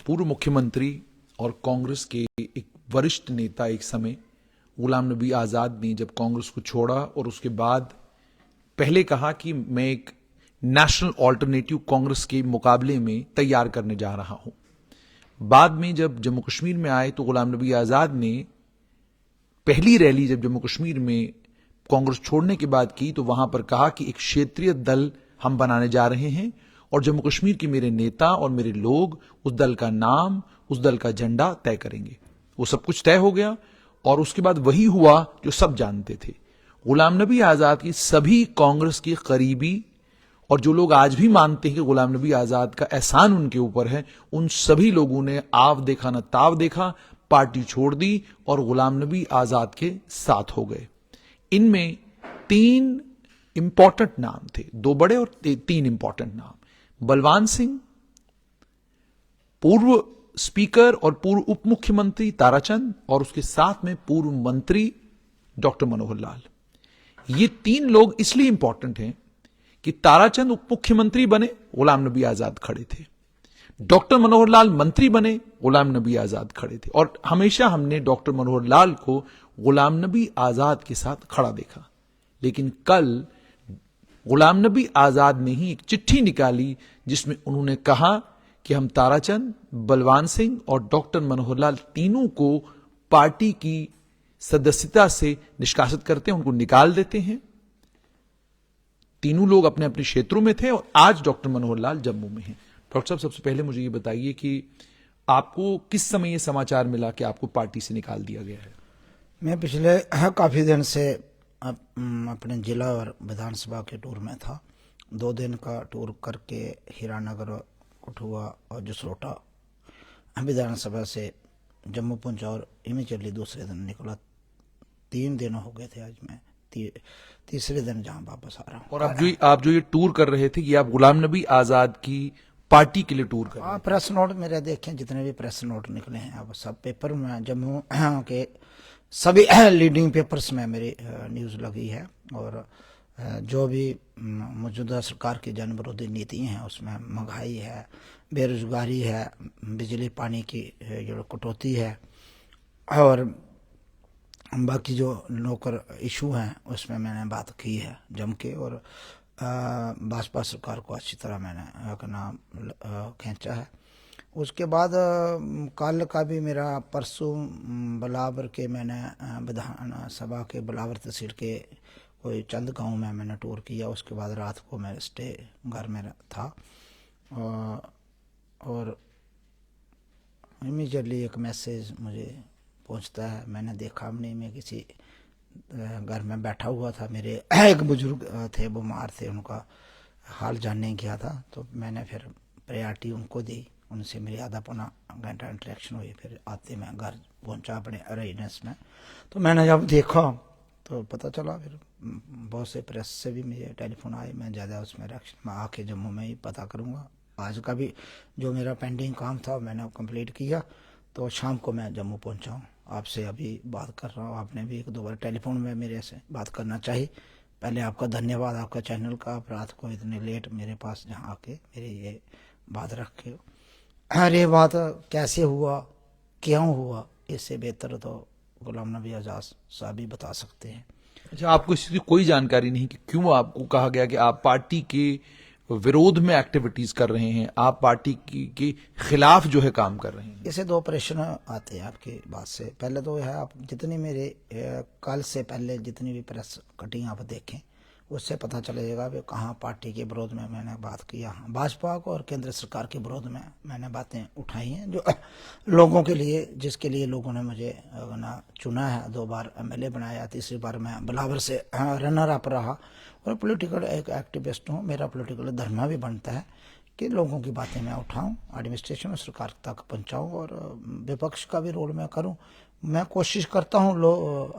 पूर्व मुख्यमंत्री और कांग्रेस के एक वरिष्ठ नेता एक समय गुलाम नबी आज़ाद ने जब कांग्रेस को छोड़ा और उसके बाद पहले कहा कि मैं एक नेशनल ऑल्टरनेटिव कांग्रेस के मुकाबले में तैयार करने जा रहा हूं। बाद में जब जम्मू कश्मीर में आए तो गुलाम नबी आज़ाद ने पहली रैली जब जम्मू कश्मीर में कांग्रेस छोड़ने के बाद की तो वहां पर कहा कि एक क्षेत्रीय दल हम बनाने जा रहे हैं और जम्मू कश्मीर के मेरे नेता और मेरे लोग उस दल का नाम, उस दल का झंडा तय करेंगे। वो सब कुछ तय हो गया और उसके बाद वही हुआ जो सब जानते थे। गुलाम नबी आज़ाद की सभी कांग्रेस के करीबी और जो लोग आज भी मानते हैं कि गुलाम नबी आज़ाद का एहसान उनके ऊपर है, उन सभी लोगों ने आव देखा न ताव देखा, पार्टी छोड़ दी और गुलाम नबी आज़ाद के साथ हो गए। इनमें 3 इंपॉर्टेंट नाम थे, 2 बड़े और 3 इंपॉर्टेंट नाम। बलवान सिंह, पूर्व स्पीकर और पूर्व उप मुख्यमंत्री ताराचंद और उसके साथ में पूर्व मंत्री डॉक्टर मनोहर लाल। ये 3 लोग इसलिए इंपॉर्टेंट हैं कि ताराचंद उप मुख्यमंत्री बने, गुलाम नबी आज़ाद खड़े थे। डॉक्टर मनोहर लाल मंत्री बने, गुलाम नबी आज़ाद खड़े थे। और हमेशा हमने डॉक्टर मनोहर लाल को गुलाम नबी आज़ाद के साथ खड़ा देखा। लेकिन कल गुलाम नबी आज़ाद ने ही एक चिट्ठी निकाली जिसमें उन्होंने कहा कि हम ताराचंद, बलवान सिंह और डॉक्टर मनोहर लाल तीनों को पार्टी की सदस्यता से निष्कासित करते हैं, उनको निकाल देते हैं। तीनों लोग अपने अपने क्षेत्रों में थे और आज डॉक्टर मनोहर लाल जम्मू में हैं। डॉक्टर साहब, सबसे पहले मुझे ये बताइए कि आपको किस समय ये समाचार मिला कि आपको पार्टी से निकाल दिया गया है? मैं पिछले काफ़ी दिन से अपने जिला और विधानसभा के टूर में था। 2 दिन का टूर करके हीरानगर, कठुआ और जसरोटा विधानसभा से जम्मू पहुंचा और इमीडिएटली दूसरे दिन निकला। 3 दिन हो गए थे आज मैं तीसरे दिन जहां वापस आ रहा हूं। और आप जो ये टूर कर रहे थे कि आप गुलाम नबी आज़ाद की पार्टी के लिए टूर कर रहे थे? प्रेस नोट मेरे देखें, जितने भी प्रेस नोट निकले हैं अब सब पेपर में, जम्मू के सभी लीडिंग पेपर्स में मेरी न्यूज़ लगी है। और जो भी मौजूदा सरकार की जन विरोधी नीति हैं उसमें महंगाई है, बेरोजगारी है, बिजली पानी की जो कटौती है और बाकी जो नौकर इशू हैं उसमें मैंने बात की है जम के। और भाजपा सरकार को अच्छी तरह मैंने नाम खींचा है। उसके बाद कल का भी मेरा परसों बिलावर के मैंने विधानसभा के बिलावर तहसील के कोई चंद गांव में मैंने टूर किया। उसके बाद रात को मैं स्टे घर में था और इमीडिएटली एक मैसेज मुझे पहुंचता है। मैंने देखा नहीं, मैं किसी घर में बैठा हुआ था, मेरे एक बुजुर्ग थे बीमार थे, उनका हाल जानने गया था। तो मैंने फिर प्रायोरिटी उनको दी, उनसे मेरी आधा पौना घंटा इंटरेक्शन हुई। फिर आते मैं घर पहुंचा अपने रेजिडेंस में। तो मैंने जब देखा तो पता चला, फिर बहुत से प्रेस से भी मुझे टेलीफोन आए। मैं ज़्यादा उसमें रिएक्शन में आके जम्मू में ही पता करूँगा। आज का भी जो मेरा पेंडिंग काम था मैंने कंप्लीट किया, तो शाम को मैं जम्मू पहुंचा हूँ। आपसे अभी बात कर रहा हूँ। आपने भी 1-2 बार टेलीफोन में मेरे से बात करना चाहिए। पहले आपका धन्यवाद, आपका चैनल का। आप रात को इतने लेट मेरे पास जहाँ आके मेरी ये बात रखे हो। अरे बात कैसे हुआ, क्यों हुआ, इससे बेहतर तो गुलाम नबी आज़ाद साहब भी बता सकते हैं। अच्छा, आपको इसकी कोई जानकारी नहीं कि क्यों आपको कहा गया कि आप पार्टी के विरोध में एक्टिविटीज कर रहे हैं, आप पार्टी के खिलाफ जो है काम कर रहे हैं? इसे 2 प्रश्न आते हैं आपकी बात से। पहले तो है, आप जितनी मेरे कल से पहले जितनी भी प्रेस कटिंग आप देखें उससे पता चलेगा कि कहाँ पार्टी के विरोध में मैंने बात किया। भाजपा को और केंद्र सरकार के विरोध में मैंने बातें उठाई हैं, जो लोगों के लिए, जिसके लिए लोगों ने मुझे ना चुना है। 2 बार MLA बनाया, तीसरी बार मैं बिलावर से रनर अप रहा। और पॉलिटिकल एक एक्टिविस्ट हूँ। मेरा पॉलिटिकल धर्म भी बनता है कि लोगों की बातें मैं उठाऊं, एडमिनिस्ट्रेशन और सरकार तक पहुंचाऊं और विपक्ष का भी रोल मैं करूं। मैं कोशिश करता हूं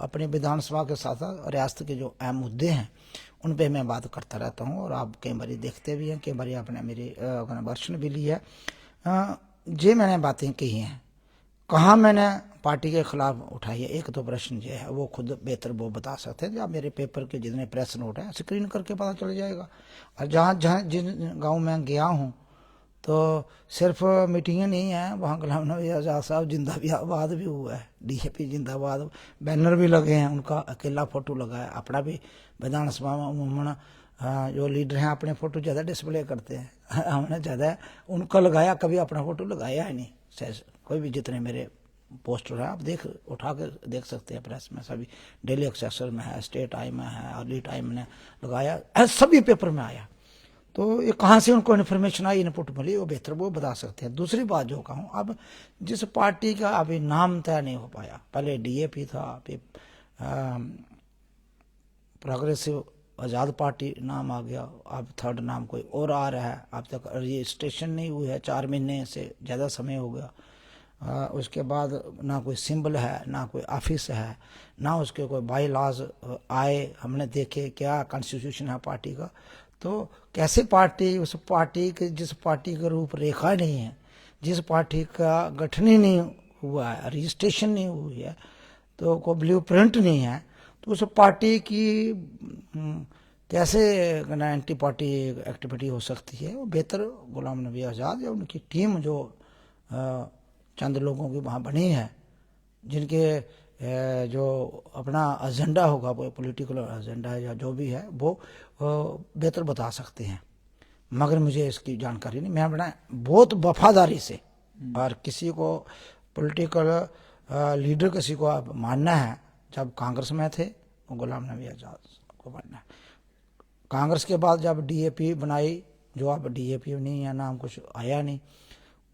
अपनी विधानसभा के साथ साथ रियासत के जो अहम मुद्दे हैं उन पे मैं बात करता रहता हूं। और आप कई बार देखते भी हैं, कई बार आपने मेरी वर्षन भी ली है। जे मैंने बातें कही हैं, कहाँ मैंने पार्टी के खिलाफ उठाई है, एक तो प्रश्न ये है, वो खुद बेहतर वो बता सकते हैं। जब मेरे पेपर के जितने प्रेस नोट हैं स्क्रीन करके पता चल जाएगा। और जहाँ जिन गांव में गया हूँ तो सिर्फ मीटिंगें नहीं हैं, वहाँ गुलाम नबी आज़ाद साहब जिंदाबाद भी हुआ है, DAP जिंदाबाद, बैनर भी लगे हैं, उनका अकेला फोटो लगा है। अपना भी विधान सभा में उन्होंने जो लीडर हैं अपने फोटो ज़्यादा डिस्प्ले करते हैं, हमने ज़्यादा उनका लगाया, कभी अपना फोटो लगाया है नहीं। कोई भी जितने मेरे पोस्टर है आप उठा के देख सकते हैं, प्रेस में सभी, डेली एक्सेसर में है, स्टेट टाइम में है, अर्ली टाइम ने लगाया, सभी पेपर में आया। तो ये कहाँ से उनको इन्फॉर्मेशन आई, इनपुट मिली, वो बेहतर वो बता सकते हैं। दूसरी बात जो कहूँ, अब जिस पार्टी का अभी नाम तय नहीं हो पाया, पहले DAP था, फिर प्रोग्रेसिव आज़ाद पार्टी नाम आ गया, अब थर्ड नाम कोई और आ रहा है, अब तक रजिस्ट्रेशन नहीं हुई है, 4 महीने से ज़्यादा समय हो गया। उसके बाद ना कोई सिंबल है, ना कोई ऑफिस है, ना उसके कोई बाई लॉज आए, हमने देखे क्या कॉन्स्टिट्यूशन है पार्टी का। तो कैसे पार्टी, उस पार्टी के जिस पार्टी का रूपरेखा नहीं है, जिस पार्टी का गठन ही नहीं हुआ है, रजिस्ट्रेशन नहीं हुई है, तो कोई ब्लूप्रिंट नहीं है, तो उस पार्टी की कैसे एंटी पार्टी एक्टिविटी हो सकती है। वो बेहतर गुलाम नबी आज़ाद या उनकी टीम जो चंद लोगों की वहाँ बनी है, जिनके जो अपना एजेंडा होगा, वो पॉलिटिकल एजेंडा है या जो भी है, वो बेहतर बता सकते हैं। मगर मुझे इसकी जानकारी नहीं, मैं अपना बहुत वफादारी से, और किसी को पॉलिटिकल लीडर किसी को आप मानना है, जब कांग्रेस में थे वो गुलाम नबी आज़ाद को मानना है। कांग्रेस के बाद जब DAP बनाई, जो अब DAP नहीं है, नाम कुछ आया नहीं,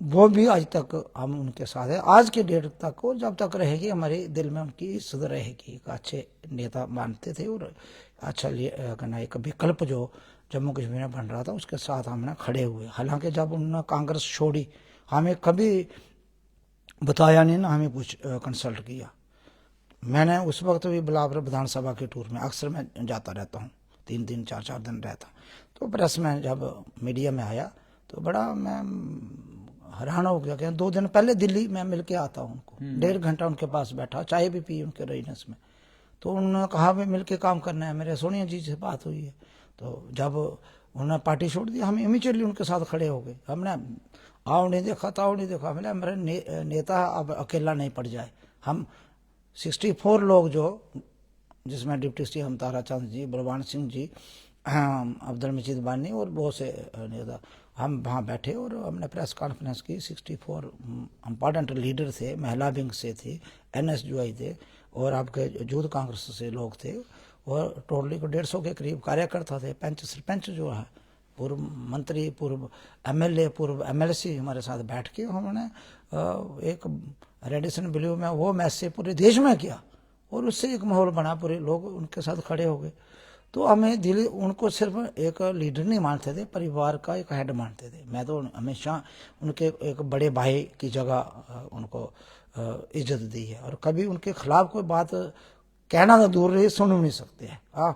वो भी आज तक हम उनके साथ है, आज के डेट तक, और जब तक रहेगी हमारे दिल में उनकी इज्जत रहेगी। एक अच्छे नेता मानते थे, और अच्छा कहना एक विकल्प जो जम्मू कश्मीर में बन रहा था उसके साथ हमने खड़े हुए। हालांकि जब उन्होंने कांग्रेस छोड़ी, हमें कभी बताया नहीं, ना हमें कुछ कंसल्ट किया। मैंने उस वक्त भी बिलावर विधानसभा के टूर में अक्सर मैं जाता रहता हूँ, 3 4 दिन रहता। तो प्रेस में जब मीडिया में आया तो बड़ा मैं हैरान हो गया कि 2 दिन पहले दिल्ली में मिल के आता हूँ उनको, 1.5 घंटा उनके पास बैठा, चाय भी पी उनके रेजिडेंस में। तो उन्होंने कहा भी मिल के काम करना है, मेरे सोनिया जी से बात हुई है। तो जब उन्होंने पार्टी छोड़ दी, हम इमीडिएटली उनके साथ खड़े हो गए। हमने आओ नहीं देखा, ताओ नहीं देखा, मैंने मेरे नेता अब अकेला नहीं पड़ जाए। हम 64 लोग, जो जिसमें डिप्टी CM ताराचंद जी, बलवान सिंह जी, अब्दुल मजीद बानी और बहुत से नेता, हम वहाँ बैठे और हमने प्रेस कॉन्फ्रेंस की। 64 इम्पॉर्टेंट लीडर थे, महिला विंग से थे, NSUI थे, और आपके यूथ कांग्रेस से लोग थे, और टोटली को 150 के करीब कार्यकर्ता थे। पंच सरपंच जो है, पूर्व मंत्री, पूर्व MLA, पूर्व MLC हमारे साथ बैठ के हमने एक रेड एंड ब्लू में वो मैसेज पूरे देश में किया, और उससे एक माहौल बना, पूरे लोग उनके साथ खड़े हो गए। तो हमें दिल्ली उनको सिर्फ एक लीडर नहीं मानते थे, परिवार का एक हेड मानते थे। मैं तो हमेशा उनके एक बड़े भाई की जगह उनको इज्जत दी है, और कभी उनके खिलाफ कोई बात कहना तो दूर रही, सुन नहीं सकते हैं।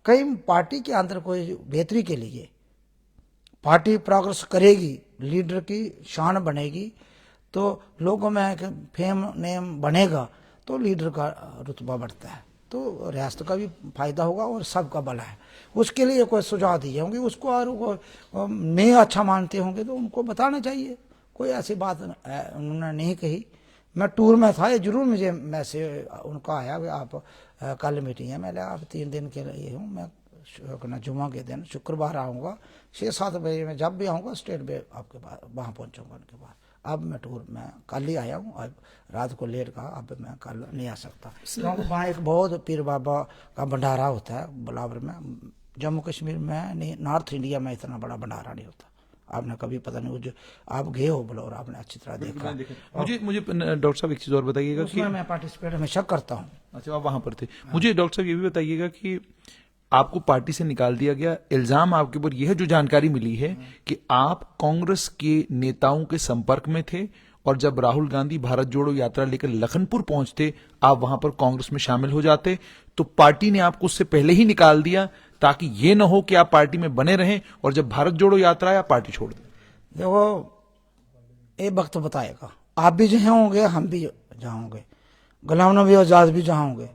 कई पार्टी के अंदर कोई बेहतरी के लिए पार्टी प्रोग्रेस करेगी, लीडर की शान बनेगी, तो लोगों में फेम नेम बनेगा, तो लीडर का रुतबा बढ़ता है, तो रियासत का भी फायदा होगा और सबका भला है। उसके लिए कोई सुझाव दिए होंगे, उसको और नहीं अच्छा मानते होंगे तो उनको बताना चाहिए। कोई ऐसी बात उन्होंने नहीं कही। मैं टूर में था, ये जरूर मुझे मैसेज उनका आया कि आप कल मीटिंग है। मैंने आप 3 दिन के लिए हूँ, मैं जुम्मा के दिन शुक्रवार आऊँगा 6-7 बजे, मैं जब भी आऊँगा स्टेट पे आपके पास वहाँ पहुँचूँगा उनके पास। अब मैं टूर में कल ही आया हूँ, अब रात को लेट कहा, अब मैं कल नहीं आ सकता, क्योंकि वहाँ एक बहुत पीर बाबा का भंडारा होता है बिलावर में। जम्मू कश्मीर में नहीं, नॉर्थ इंडिया में इतना बड़ा भंडारा नहीं होता। आपने कभी पता नहीं, जो आप गए हो बिलावर, आपने अच्छी तरह देखा। मुझे डॉक्टर साहब एक चीज और बताइएगा कि मैं पार्टिसिपेट हमेशा करता हूँ। अच्छा, आप वहां पर थे। मुझे डॉक्टर साहब ये भी बताइएगा कि आपको पार्टी से निकाल दिया गया, इल्जाम आपके ऊपर यह है, जो जानकारी मिली है कि आप कांग्रेस के नेताओं के संपर्क में थे, और जब राहुल गांधी भारत जोड़ो यात्रा लेकर लखनपुर पहुंचते, आप वहां पर कांग्रेस में शामिल हो जाते, तो पार्टी ने आपको उससे पहले ही निकाल दिया ताकि ये न हो कि आप पार्टी में बने रहें और जब भारत जोड़ो यात्रा आए आप पार्टी छोड़ दें। देखो, ये वक्त बताएगा, आप भी जहाँ होंगे, हम भी जहाँ होंगे, गुलाम नबी आज़ाद भी जहाँ होंगे,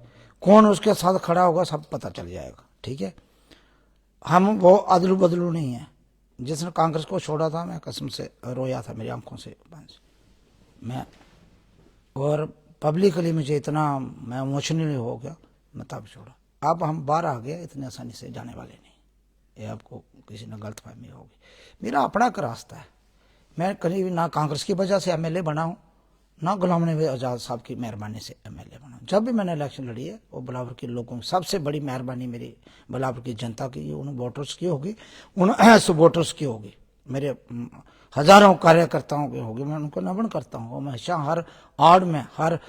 कौन उसके साथ खड़ा होगा सब पता चल जाएगा। ठीक है, हम वो अदलू बदलू नहीं है, जिसने कांग्रेस को छोड़ा था, मैं कसम से रोया था, मेरी आंखों से पानी। मैं और पब्लिकली मुझे इतना मैं इमोशनली हो गया, मैं तब छोड़ा। अब हम बाहर आ गए, इतने आसानी से जाने वाले नहीं, ये आपको किसी ने गलत फहमी होगी। मेरा अपना एक रास्ता है, मैं कहीं भी ना कांग्रेस की वजह से एमएलए बना हूँ, ना गुलाम नबी आज़ाद साहब की मेहरबानी से एमएलए बना। जब भी मैंने इलेक्शन लड़ी है वो बिलावर के लोगों की सबसे बड़ी मेहरबानी मेरी बिलावर की जनता की, उन वोटर्स की होगी, उन सपोर्टर्स की होगी, मेरे हजारों कार्यकर्ताओं की होगी। मैं उनको नमन करता हूँ, हमेशा हर आड़ में, हर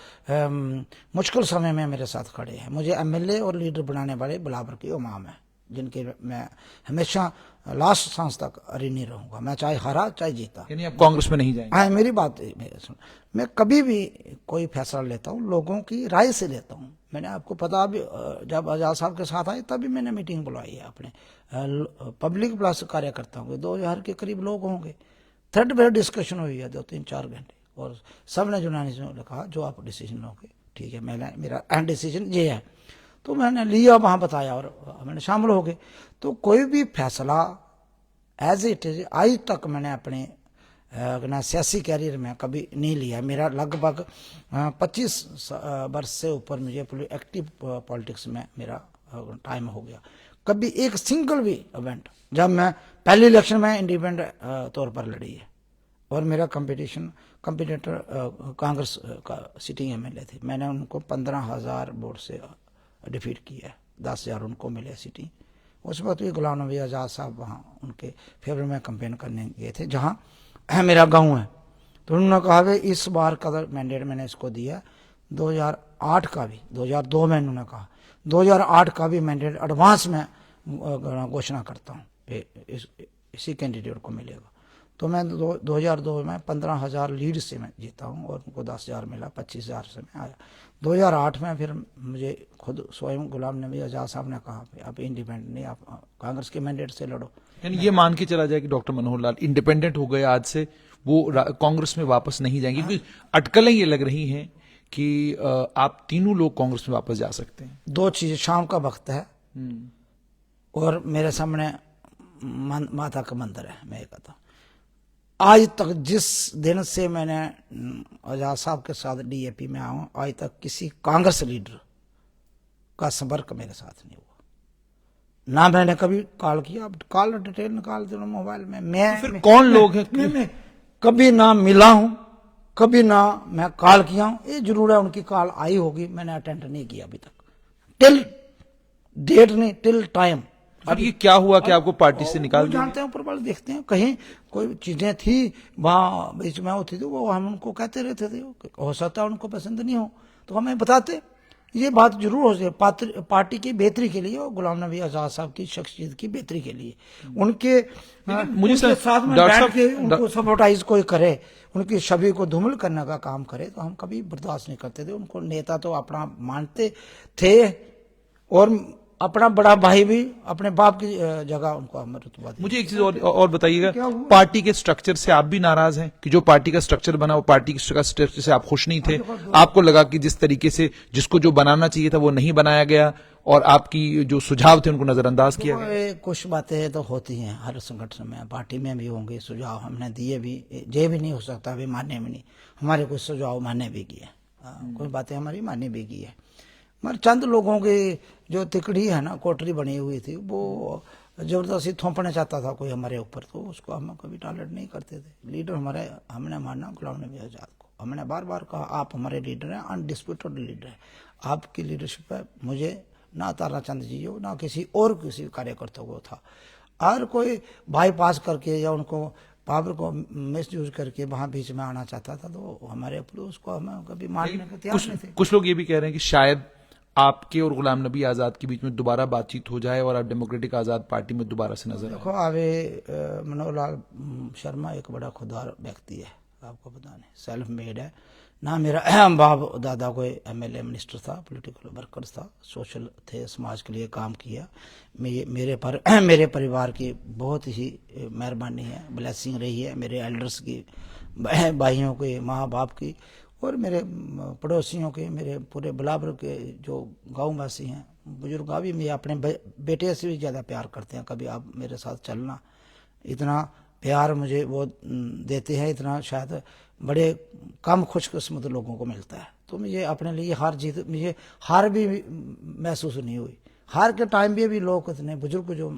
मुश्किल समय में मेरे साथ खड़े हैं। मुझे एमएलए और लीडर बनाने वाले बिलावर की इमाम है, जिनके मैं हमेशा लास्ट सांस तक ऋणी रहूंगा, मैं चाहे हारा चाहे जीता। यानी आप कांग्रेस में नहीं जाएंगे? हाँ, मेरी बात सुन, मैं कभी भी कोई फैसला लेता हूँ लोगों की राय से लेता हूँ। मैंने आपको पता भी, जब आजाद साहब के साथ आए तभी मैंने मीटिंग बुलाई है अपने पब्लिक प्लस कार्यकर्ताओं के, 2000 के करीब लोग होंगे। थर्ड बेड डिस्कशन हुई है 2-3-4 घंटे, और सबने यूनानिमस ने कहा जो आप डिसीजन लोगे ठीक है, मेरा एंड डिसीजन ये है। तो मैंने लिया, वहाँ बताया और मैंने शामिल हो गए। तो कोई भी फैसला एज इट इज आज तक मैंने अपने ना सियासी कैरियर में कभी नहीं लिया। मेरा लगभग 25 वर्ष से ऊपर मुझे एक्टिव पॉलिटिक्स में मेरा टाइम हो गया। कभी एक सिंगल भी इवेंट, जब मैं पहले इलेक्शन में इंडिपेंडेंट तौर पर लड़ी है और मेरा कंपिटिटर कांग्रेस का सिटिंग एमएलए थे, मैंने उनको 15,000 वोट से डिफीट किया है, 10,000 उनको मिले सीटें। उस वक्त भी गुलाम नबी आज़ाद साहब वहाँ उनके फेवर में कैंपेन करने गए थे, जहाँ मेरा गांव है। तो उन्होंने कहा कि इस बार का मैंडेट मैंने इसको दिया, 2008 का भी, 2002 में उन्होंने कहा 2008 का भी मैंडेट एडवांस में घोषणा करता हूँ, इसी कैंडिडेट को मिलेगा। तो मैं 2002 में 15,000 लीड से मैं जीता हूँ और उनको 10,000 मिला, 25,000 से मैं आया। 2008 में फिर मुझे खुद स्वयं गुलाम नबी आज़ाद साहब ने कहा कि आप इंडिपेंडेंट नहीं, आप कांग्रेस के मैंडेट से लड़ो। यानी ये मान के चला जाए कि डॉक्टर मनोहर लाल इंडिपेंडेंट हो गए, आज से वो कांग्रेस में वापस नहीं जाएंगे, क्योंकि अटकलें ये लग रही हैं कि आप तीनों लोग कांग्रेस में वापस जा सकते हैं। दो चीजें, शाम का वक्त है और मेरे सामने माता का मंदिर है। मैं ये कहता हूँ, आज तक जिस दिन से मैंने आजाद साहब के साथ डीएपी में आऊं, आज तक किसी कांग्रेस लीडर का संपर्क मेरे साथ नहीं हुआ, ना मैंने कभी कॉल किया। अब कॉल डिटेल निकाल दो मोबाइल में। मैं फिर कौन लोग हैं? मैं कभी ना मिला हूं, कभी ना मैं कॉल किया हूं। ये जरूर है उनकी कॉल आई होगी, मैंने अटेंड नहीं किया अभी तक, टिल डेट नहीं, टिल टाइम। अब ये क्या हुआ कि आपको पार्टी से निकाल दिया? जानते हैं, ऊपर वाले देखते हैं, कहीं कोई चीजें थी वहां बीच में होती थी, वो हम उनको कहते रहते थे। हो सकता है उनको पसंद नहीं हो तो हमें बताते, ये बात जरूर हो जाए पार्टी की बेहतरी के लिए और गुलाम नबी आज़ाद साहब की शख्सियत की बेहतरी के लिए। उनके मुझे साथ में बैठ के उनको सपोर्टाइज कोई करे, उनकी छवि को धूमिल करने का काम करे, तो हम कभी बर्दाश्त नहीं करते थे। उनको नेता तो अपना मानते थे और अपना बड़ा भाई भी, अपने बाप की जगह उनको हम रुतबा दिया। मुझे एक चीज और बताइएगा, पार्टी के स्ट्रक्चर से आप भी नाराज हैं कि जो पार्टी का स्ट्रक्चर बना वो पार्टी के स्ट्रक्चर से आप खुश नहीं थे? आपको लगा कि जिस तरीके से जिसको जो बनाना चाहिए था वो नहीं बनाया गया और आपकी जो सुझाव थे उनको नजरअंदाज किया गया? कुछ बातें तो होती हैं हर संगठन में, पार्टी में भी होंगे सुझाव, हमने दिए भी, ये भी नहीं हो सकता अभी मानने में नहीं, हमारे कुछ सुझाव मानने भी किए, कुछ बातें हमारी मानने भी की है। मगर चंद लोगों की जो तिकड़ी है ना, कोठरी बनी हुई थी, वो जबरदस्ती थोपना चाहता था कोई हमारे ऊपर, तो उसको हम कभी टॉलरेट नहीं करते थे। लीडर हमारे, हमने माना गुलाम नबी आज़ाद को, हमने बार बार कहा आप हमारे लीडर हैं, अनडिस्प्यूटेड लीडर हैं, आपकी लीडरशिप है, मुझे ना तारा चंद जी हो ना किसी कार्यकर्ता को था। और कोई बाईपास करके या उनको पावर को मिसयूज करके वहां बीच में आना चाहता था, तो हमारे ऊपर उसको हम कभी मानने के तैयार नहीं थे। कुछ लोग ये भी कह रहे हैं कि शायद आपके और गुलाम नबी आज़ाद के बीच में दोबारा बातचीत हो जाए और आप डेमोक्रेटिक आज़ाद पार्टी में दोबारा से नजर आए। देखो, आवे मनोहर लाल शर्मा एक बड़ा खुददार व्यक्ति है, आपको पता नहीं, सेल्फ मेड है ना। मेरा बाप दादा कोई एमएलए मिनिस्टर था, पॉलिटिकल वर्कर था, सोशल थे, समाज के लिए काम किया। मेरे परिवार की बहुत ही मेहरबानी है, ब्लेसिंग रही है, मेरे एल्डर्स की, भाइयों की, माँ बाप की, और मेरे पड़ोसियों के, मेरे पूरे बिलावर के जो गाँववासी हैं, बुजुर्ग भी मेरे अपने बेटे से भी ज़्यादा प्यार करते हैं। कभी आप मेरे साथ चलना, इतना प्यार मुझे वो देते हैं, इतना शायद बड़े कम खुशकिस्मत लोगों को मिलता है। तो मुझे अपने लिए हार जीत, मुझे हार भी महसूस नहीं हुई। हार के टाइम भी अभी लोग इतने बुजुर्ग जो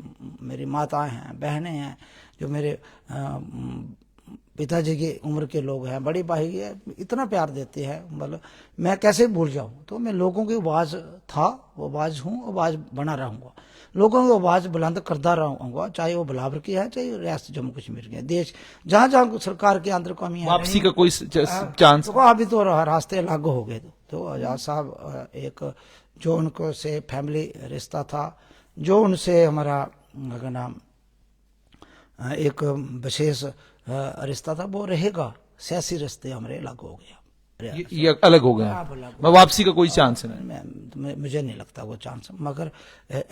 मेरी माताएं हैं, बहनें हैं, जो मेरे पिताजी की उम्र के लोग हैं, बड़ी भाई है, इतना प्यार देते हैं, मतलब मैं कैसे भूल जाऊं। तो मैं लोगों की आवाज़ था, वो आवाज़ हूँ, आवाज़ बना रहूँगा, लोगों की आवाज़ बुलंद करता रहूँगा, चाहे वो बिलावर की है, चाहे रियासत जम्मू कश्मीर की है। देश जहाँ जहाँ सरकार के अंदर कमी है, वापसी का कोई चांस? तो अभी तो रास्ते अलग हो गए। तो आजाद साहब एक जो उनको से फैमिली रिश्ता था, जो उनसे हमारा क्या नाम एक विशेष रिश्ता था, वो रहेगा। सियासी रिश्ते हमारे अलग हो गया, ये अलग हो गया। मैं वापसी का कोई चांस नहीं? मुझे नहीं लगता वो चांस। मगर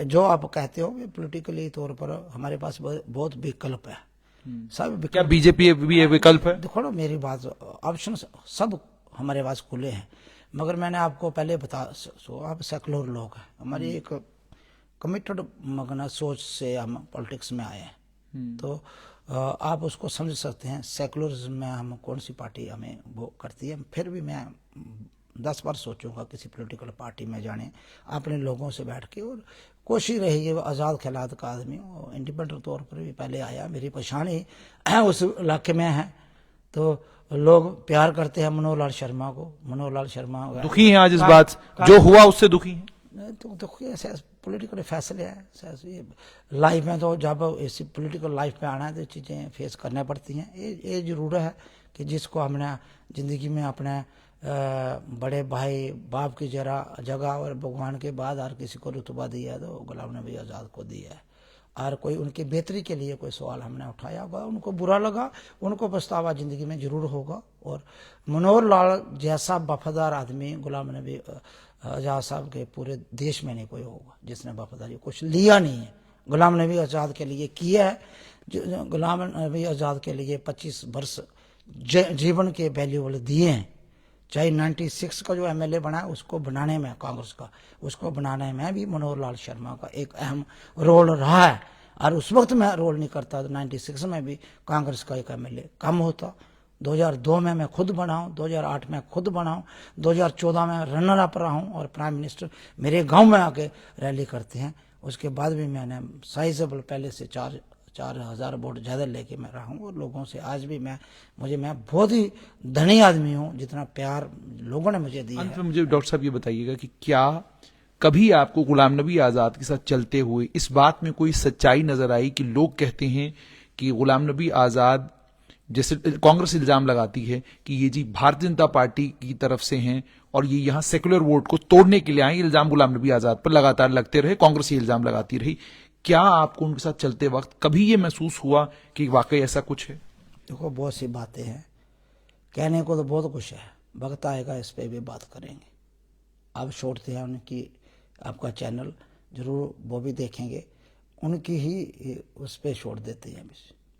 जो आप कहते हो पॉलिटिकली तौर पर हमारे पास बहुत विकल्प है, सब क्या बीजेपी भी विकल्प है? देखो ना, मेरी बात, ऑप्शन सब हमारे पास खुले हैं। मगर मैंने आपको पहले बता, आप सेकुलर लोग हैं, हमारी एक कमिटेड मगना सोच से हम पॉलिटिक्स में आए हैं। तो आप उसको समझ सकते हैं सेकुलरिज्म में हम कौन सी पार्टी हमें वो करती है। फिर भी मैं 10 बार सोचूंगा किसी पॉलिटिकल पार्टी में जाने, अपने लोगों से बैठ के। और कोशिश रही वो आज़ाद ख्यालात का आदमी, इंडिपेंडेंट तौर पर भी पहले आया, मेरी पहचान ही उस इलाके में है। तो लोग प्यार करते हैं मनोहर लाल शर्मा को। मनोहर लाल शर्मा दुखी हैं आज इस बात जो हुआ उससे दुखी हैं? तो देखिए, ऐसे पॉलिटिकल फैसले हैं लाइफ में। तो जब इसी पॉलिटिकल लाइफ में आना है तो चीज़ें फेस करना पड़ती हैं। ये जरूर है कि जिसको हमने ज़िंदगी में अपने बड़े भाई बाप की जगह और भगवान के बाद हर किसी को रुतबा दिया है, तो गुलाम नबी आज़ाद को दिया है। और कोई उनकी बेहतरी के लिए कोई सवाल हमने उठाया होगा, उनको बुरा लगा, उनको पछतावा ज़िंदगी में ज़रूर होगा। और मनोहर लाल जैसा वफादार आदमी गुलाम नबी आज़ाद साहब के पूरे देश में नहीं कोई होगा जिसने वफादारी कुछ लिया नहीं है। गुलाम नबी आज़ाद के लिए किया है, जो गुलाम नबी आज़ाद के लिए 25 वर्ष जीवन के वैल्यूबल दिए हैं। चाहे 96 का जो एमएलए बना है, उसको बनाने में कांग्रेस का, उसको बनाने में भी मनोहर लाल शर्मा का एक अहम रोल रहा है। और उस वक्त मैं रोल नहीं करता तो 96 में भी कांग्रेस का एक एमएलए कम होता। 2002 में मैं खुद बना हूँ, 2008 में खुद बना हूँ, 2014 में रनर अप रहा हूँ, और प्राइम मिनिस्टर मेरे गांव में आके रैली करते हैं। उसके बाद भी मैंने साइजेबल पहले से 4,000 वोट ज़्यादा लेके मैं रहा हूँ। और लोगों से आज भी मैं बहुत ही धनी आदमी हूँ, जितना प्यार लोगों ने मुझे दिया अंत है। में मुझे डॉक्टर साहब ये बताइएगा कि क्या कभी आपको गुलाम नबी आज़ाद के साथ चलते हुए इस बात में कोई सच्चाई नजर आई कि लोग कहते हैं कि गुलाम नबी आज़ाद, जैसे कांग्रेस इल्जाम लगाती है कि ये जी भारतीय जनता पार्टी की तरफ से हैं और ये यहाँ सेकुलर वोट को तोड़ने के लिए आए, इल्जाम गुलाम नबी आज़ाद पर लगातार लगते रहे, कांग्रेस ये इल्जाम लगाती रही, क्या आपको उनके साथ चलते वक्त कभी ये महसूस हुआ कि वाकई ऐसा कुछ है? देखो, बहुत सी बातें हैं, कहने को तो बहुत कुछ है, वक्त आएगा इस पे भी बात करेंगे। अब छोड़ते हैं उनकी, आपका चैनल जरूर वो भी देखेंगे, उनकी ही उस पर छोड़ देते हैं।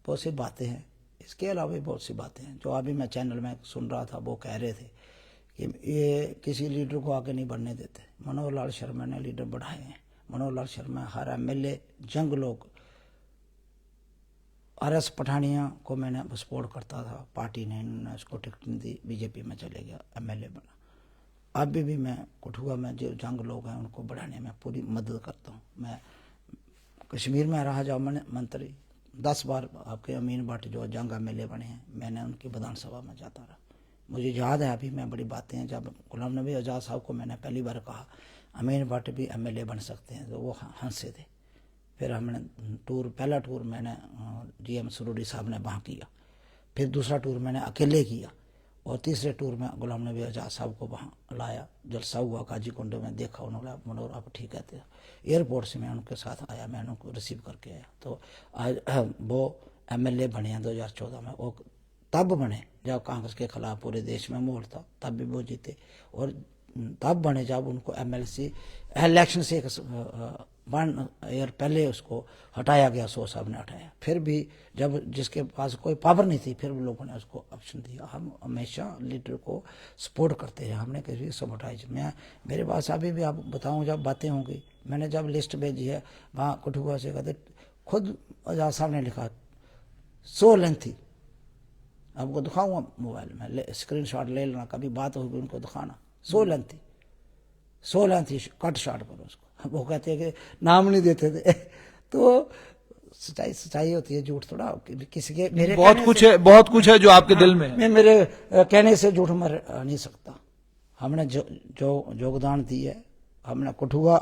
बहुत सी बातें हैं, इसके अलावा भी बहुत सी बातें हैं जो अभी मैं चैनल में सुन रहा था। वो कह रहे थे कि ये किसी लीडर को आगे नहीं बढ़ने देते। मनोहर लाल शर्मा ने लीडर बढ़ाए हैं। मनोहर लाल शर्मा हर एमएलए, जंग लोग, RS पठानिया को मैंने सपोर्ट करता था, पार्टी ने उन्होंने उसको टिकट नहीं दी, बीजेपी में चले गया, एमएलए बना। अभी भी मैं कठुआ में जो जंग लोग हैं उनको बढ़ाने में पूरी मदद करता हूँ। मैं कश्मीर में रहा जाओ मंत्री, 10 बार आपके अमीन भट्ट जो जंग एमएलए बने हैं, मैंने उनकी विधानसभा में जाता रहा। मुझे याद है अभी मैं बड़ी बातें हैं, जब गुलाम नबी आज़ाद साहब को मैंने पहली बार कहा अमीन भट्ट भी एमएलए बन सकते हैं, तो वो हंसे थे। फिर हमने पहला टूर मैंने GM सरूरी साहब ने वहाँ किया, फिर दूसरा टूर मैंने अकेले किया, और तीसरे टूर में गुलाम नबी आज़ाद साहब को वहाँ लाया। जलसा हुआ काजीकुंड में, देखा, उन्होंने मनोहर आप ठीक है थे। एयरपोर्ट से मैं उनके साथ आया, मैं उनको रिसीव करके आया। तो आज वो एमएलए बने हैं 2014 में। वो तब बने जब कांग्रेस के खिलाफ पूरे देश में मोड़ था, तब भी वो जीते। और तब बने जब उनको MLC इलेक्शन से 1 ईयर पहले उसको हटाया गया, 100 साहब ने हटाया। फिर भी जब जिसके पास कोई पावर नहीं थी, फिर भी लोगों ने उसको ऑप्शन दिया। हम हमेशा लीडर को सपोर्ट करते हैं, हमने कभी सबोटाइज। मेरे पास अभी भी आप बताऊं, जब बातें होंगी, मैंने जब लिस्ट भेजी है वहाँ कठुआ से, कहते खुद आज़ाद साहब ने लिखा सो लेंथी, आपको दिखाऊंगा मोबाइल में, स्क्रीनशॉट ले लेना, कभी बात होगी उनको दिखाना। सो लेंथी कट शॉट पर उसको, वो कहते हैं कि नाम नहीं देते थे। तो सच्चाई होती है, झूठ थोड़ा किसी के, मेरे बहुत कुछ है जो आपके दिल में है। मैं मेरे कहने से झूठ मर नहीं सकता। हमने जो योगदान दिया है, हमने कठुआ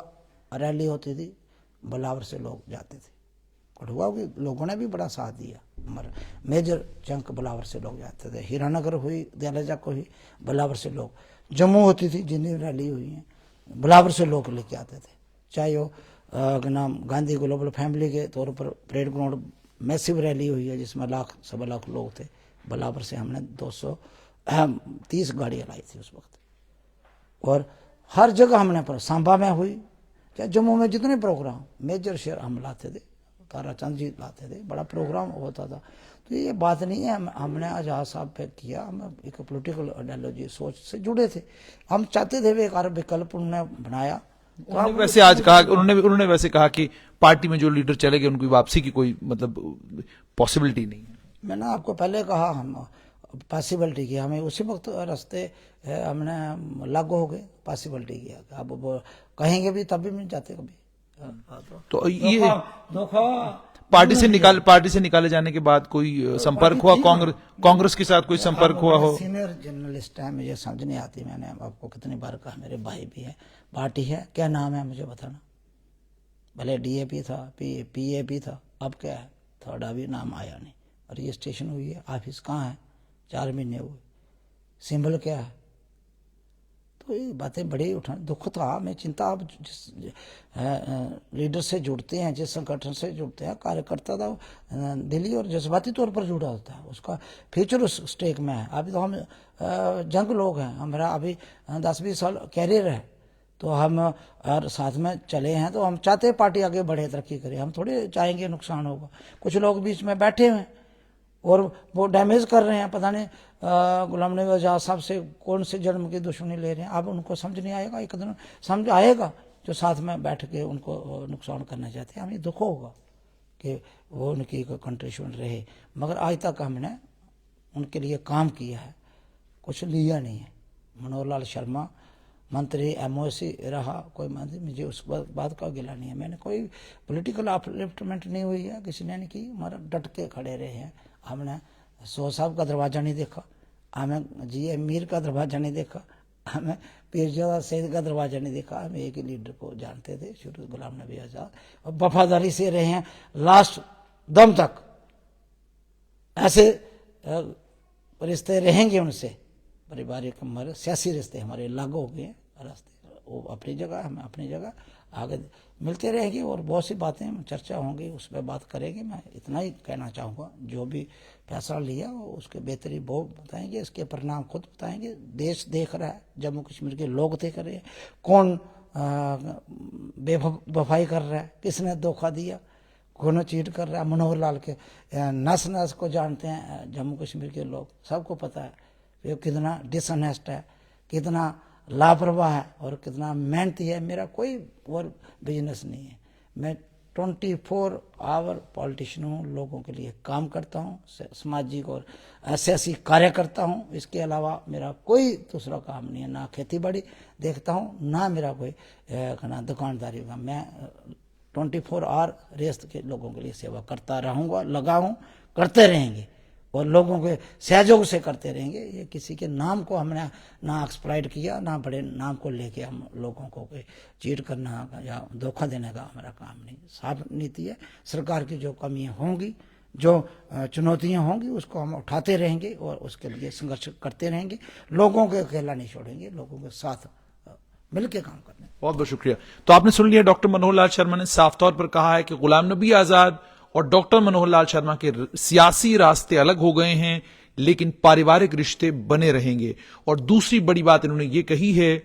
रैली होती थी, बलावर से लोग जाते थे, कठुआ के लोगों ने भी बड़ा साथ दिया, मेजर चंक बलावर से लोग जाते थे। हीरानगर हुई, दयालजा को हुई, बलावर से लोग, जम्मू होती थी, जितनी रैली हुई है बलावर से लोग लेके आते थे। चाहे वो नाम गांधी ग्लोबल फैमिली के तौर पर परेड ग्राउंड मैसिव रैली हुई है, जिसमें 1.25 लाख लोग थे, बलावर से हमने 230 गाड़ियाँ लाई थी उस वक्त। और हर जगह हमने पर, सांबा में हुई, चाहे जम्मू में जितने प्रोग्राम मेजर शेयर हम लाते थे, ताराचंद जी लाते थे, बड़ा प्रोग्राम होता था। तो ये बात नहीं है हमने आजाद साहब पे किया, हम एक पॉलिटिकल आइडियोलॉजी सोच से जुड़े थे, हम चाहते थे एक और विकल्प उन्होंने बनाया। तो उन्होंने वैसे आज कहा, उन्होंने वैसे कहा कि पार्टी में जो लीडर चले गए उनकी वापसी की कोई मतलब पॉसिबिलिटी नहीं है। मैंने आपको पहले कहा, हम पॉसिबिलिटी की, हमें उसी वक्त रास्ते हमने लागू हो गए, पॉसिबिलिटी किया, अब वो कहेंगे भी तब भी मिल जाते कभी। तो ये पार्टी से निकाले जाने के बाद कोई संपर्क हुआ, कांग्रेस के साथ कोई संपर्क हुआ हो? सीनियर जर्नलिस्ट है, मुझे समझ नहीं आती, मैंने आपको कितनी बार कहा, मेरे भाई भी है, पार्टी है, क्या नाम है मुझे बताना। भले DAP था, PAP था, अब क्या है, थर्ड अभी नाम आया नहीं, रजिस्ट्रेशन हुई है, ऑफिस कहाँ है, 4 महीने हुए, सिंबल क्या है। तो ये बातें बड़ी उठा, दुख था, मैं चिंता, आप जिस लीडर से जुड़ते हैं, जिस संगठन से जुड़ते हैं, कार्यकर्ता था दिली और जज्बाती तौर पर जुड़ा होता है, उसका फ्यूचर उस स्टेक में है। अभी तो हम जंग लोग हैं, हमारा अभी 10-20 साल कैरियर है, तो हम और साथ में चले हैं, तो हम चाहते हैं पार्टी आगे बढ़े, तरक्की करे, हम थोड़े चाहेंगे नुकसान होगा। कुछ लोग बीच में बैठे हुए हैं और वो डैमेज कर रहे हैं, पता नहीं गुलाम नबी आज़ाद साहब से कौन से जन्म की दुश्मनी ले रहे हैं। अब उनको समझ नहीं आएगा, एक दिन समझ आएगा, जो साथ में बैठ के उनको नुकसान करना चाहते हैं। हमें दुख होगा कि वो उनकी कंट्रीब्यूशन रहे, मगर आज तक हमने उनके लिए काम किया है, कुछ लिया नहीं है। मनोहर लाल शर्मा मंत्री MOC रहा, कोई मंत्री, मुझे उस बात का गिला नहीं है, मैंने कोई पॉलिटिकल अपलिफ्टमेंट नहीं हुई है, किसी ने नहीं की, हमारा डट के खड़े रहे हैं। हमने सो साहब का दरवाज़ा नहीं देखा, हमें GA मीर का दरवाज़ा नहीं देखा, हमें पीरजादा सैयद का दरवाज़ा नहीं देखा। हम एक ही लीडर को जानते थे शुरू, गुलाम नबी आज़ाद, और वफादारी से रहे हैं लास्ट दम तक। ऐसे रिश्ते रहेंगे उनसे, पारिवारिक हमारे सियासी रिश्ते हमारे लागू हो गए हैं, रास्ते वो अपनी जगह, हम अपनी जगह, आगे मिलते रहेंगे और बहुत सी बातें चर्चा होंगी, उस पर बात करेंगे। मैं इतना ही कहना चाहूँगा, जो भी फैसला लिया उसके बेहतरी वो बताएंगे, इसके परिणाम खुद बताएंगे। देश देख रहा है, जम्मू कश्मीर के लोग देख रहे हैं, कौन बेवफाई कर रहा है, किसने धोखा दिया, कौन चीट कर रहा है। मनोहर लाल के नस नस को जानते हैं जम्मू कश्मीर के लोग, सबको पता है वो कितना डिसऑनेस्ट है, कितना लापरवाह है और कितना मेहनती है। मेरा कोई और बिजनेस नहीं है, मैं 24 आवर पॉलिटिशियन हूँ, लोगों के लिए काम करता हूँ, सामाजिक और सियासी कार्य करता हूँ। इसके अलावा मेरा कोई दूसरा काम नहीं है, ना खेती बाड़ी देखता हूँ, ना मेरा कोई दुकानदारी का। मैं 24 आवर रेस्ट के लोगों के लिए सेवा करता रहूँगा, करते रहेंगे और लोगों के सहयोग से करते रहेंगे। ये किसी के नाम को हमने ना एक्सप्लॉइट किया, ना बड़े नाम को लेके हम लोगों को कोई चीट करना या धोखा देने का हमारा काम नहीं। साफ नीति है, सरकार की जो कमियां होंगी, जो चुनौतियां होंगी, उसको हम उठाते रहेंगे और उसके लिए संघर्ष करते रहेंगे। लोगों को अकेला नहीं छोड़ेंगे, लोगों के साथ मिलकर काम करने। बहुत बहुत शुक्रिया। तो आपने सुन लिया, डॉक्टर मनोहर लाल शर्मा ने साफ तौर पर कहा है कि गुलाम नबी आजाद और डॉक्टर मनोहर लाल शर्मा के सियासी रास्ते अलग हो गए हैं, लेकिन पारिवारिक रिश्ते बने रहेंगे। और दूसरी बड़ी बात इन्होंने ये कही है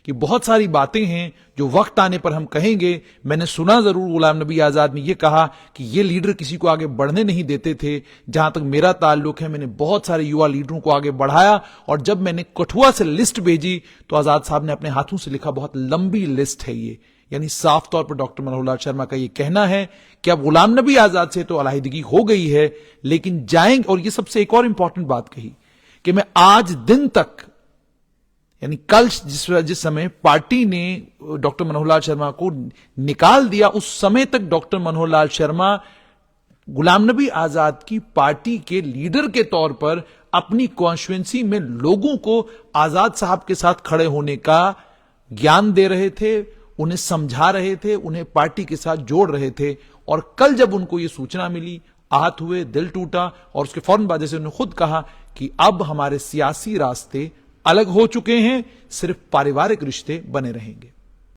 कि बहुत सारी बातें हैं जो वक्त आने पर हम कहेंगे। मैंने सुना जरूर, गुलाम नबी आजाद ने यह कहा कि ये लीडर किसी को आगे बढ़ने नहीं देते थे। जहां तक मेरा ताल्लुक है, मैंने बहुत सारे युवा लीडरों को आगे बढ़ाया, और जब मैंने कठुआ से लिस्ट भेजी तो आजाद साहब ने अपने हाथों से लिखा, बहुत लंबी लिस्ट है ये, यानी साफ तौर पर डॉक्टर मनोहर लाल शर्मा का यह कहना है कि अब गुलाम नबी आजाद से तो अलहदगी हो गई है, लेकिन जाएंगे, और ये सबसे एक और इंपॉर्टेंट बात कही कि मैं आज दिन तक, यानी कल जिस समय पार्टी ने डॉक्टर मनोहर लाल शर्मा को निकाल दिया, उस समय तक डॉक्टर मनोहर लाल शर्मा गुलाम नबी आजाद की पार्टी के लीडर के तौर पर अपनी कॉन्स्टिट्यूएंसी में लोगों को आजाद साहब के साथ खड़े होने का ज्ञान दे रहे थे, उन्हें समझा रहे थे, उन्हें पार्टी के साथ जोड़ रहे थे। और कल जब उनको यह सूचना मिली, आहत हुए, दिल टूटा, और उसके फौरन बाद जैसे उन्होंने खुद कहा कि अब हमारे सियासी रास्ते अलग हो चुके हैं, सिर्फ पारिवारिक रिश्ते बने रहेंगे।